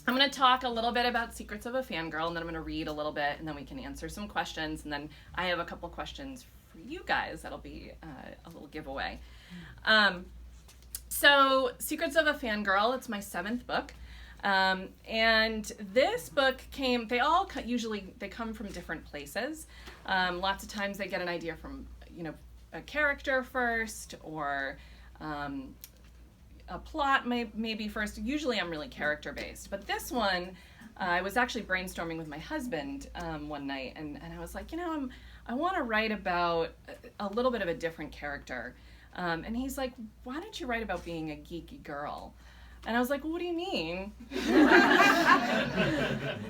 I'm going to talk a little bit about Secrets of a Fangirl, and then I'm going to read a little bit, and then we can answer some questions, and then I have a couple questions for you guys that'll be a little giveaway. So Secrets of a Fangirl, it's my 7th book. And this book came, they come from different places. Lots of times they get an idea from, a character first, or a plot maybe first. Usually I'm really character based, but this one, I was actually brainstorming with my husband one night, and I was like, I want to write about a little bit of a different character. And he's like, why don't you write about being a geeky girl? And I was like, well, what do you mean? You're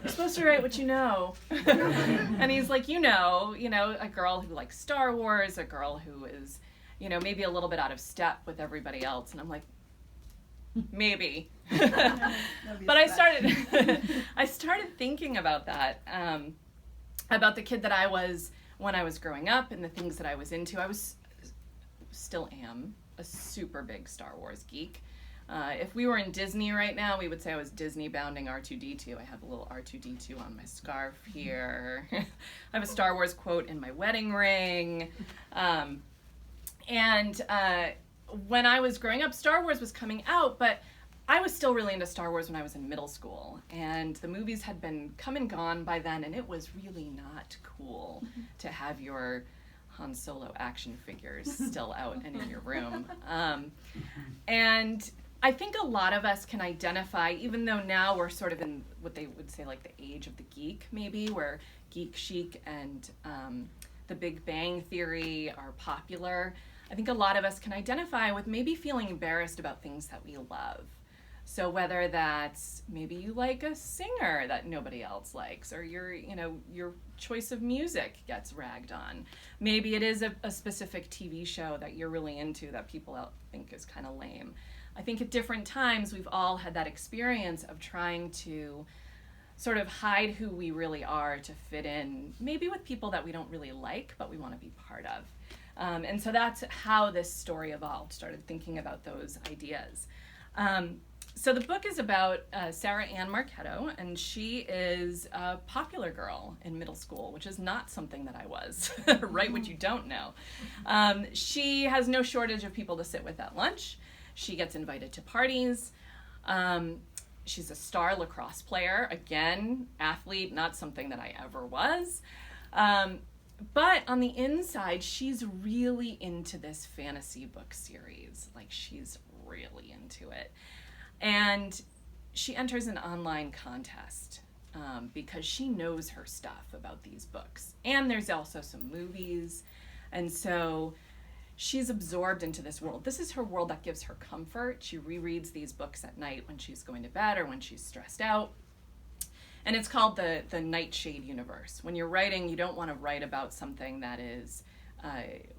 supposed to write what you know. And he's like, a girl who likes Star Wars, a girl who is, maybe a little bit out of step with everybody else. And I'm like, maybe. But I started thinking about that, about the kid that I was when I was growing up and the things that I was into. I still am a super big Star Wars geek. If we were in Disney right now, we would say I was Disney bounding R2-D2. I have a little R2-D2 on my scarf here. I have a Star Wars quote in my wedding ring. And when I was growing up, Star Wars was coming out, but I was still really into Star Wars when I was in middle school. And the movies had been come and gone by then, and it was really not cool to have your Han Solo action figures still out and in your room. And I think a lot of us can identify, even though now we're sort of in what they would say like the age of the geek, maybe, where Geek Chic and the Big Bang Theory are popular. I think a lot of us can identify with maybe feeling embarrassed about things that we love. So whether that's maybe you like a singer that nobody else likes, or your choice of music gets ragged on. Maybe it is a specific TV show that you're really into that people think is kind of lame. I think at different times we've all had that experience of trying to sort of hide who we really are to fit in, maybe with people that we don't really like, but we want to be part of. And so that's how this story evolved, started thinking about those ideas. So the book is about Sarah Ann Marchetto, and she is a popular girl in middle school, which is not something that I was. Write what you don't know. She has no shortage of people to sit with at lunch. She gets invited to parties. She's a star lacrosse player. Again, athlete, not something that I ever was. But on the inside, she's really into this fantasy book series. Like, she's really into it. And she enters an online contest because she knows her stuff about these books. And there's also some movies. And so she's absorbed into this world. This is her world that gives her comfort. She rereads these books at night when she's going to bed or when she's stressed out. And it's called the Nightshade universe. When you're writing, you don't want to write about something that is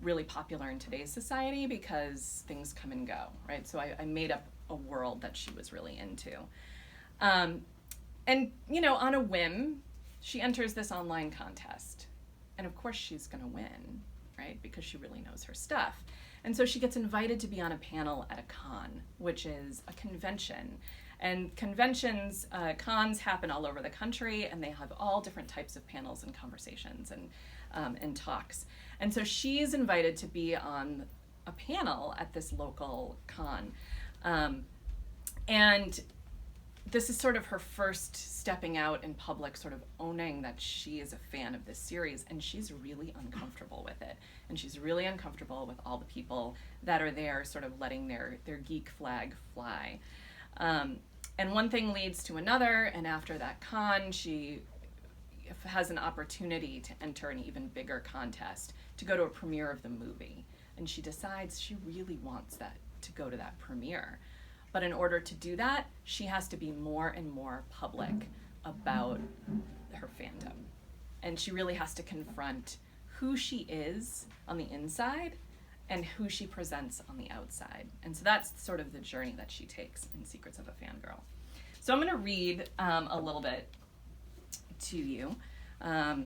really popular in today's society because things come and go, right? So I made up a world that she was really into. And, on a whim, she enters this online contest. And of course she's going to win, right? Because she really knows her stuff. And so she gets invited to be on a panel at a con, which is a convention. And conventions, cons happen all over the country, and they have all different types of panels and conversations and talks. And so she's invited to be on a panel at this local con. And this is sort of her first stepping out in public, sort of owning that she is a fan of this series, and she's really uncomfortable with it. And she's really uncomfortable with all the people that are there sort of letting their geek flag fly. And one thing leads to another, and after that con, she has an opportunity to enter an even bigger contest to go to a premiere of the movie. And she decides she really wants to go to that premiere. But in order to do that, she has to be more and more public about her fandom. And she really has to confront who she is on the inside and who she presents on the outside. And so that's sort of the journey that she takes in Secrets of a Fangirl. So I'm going to read a little bit to you.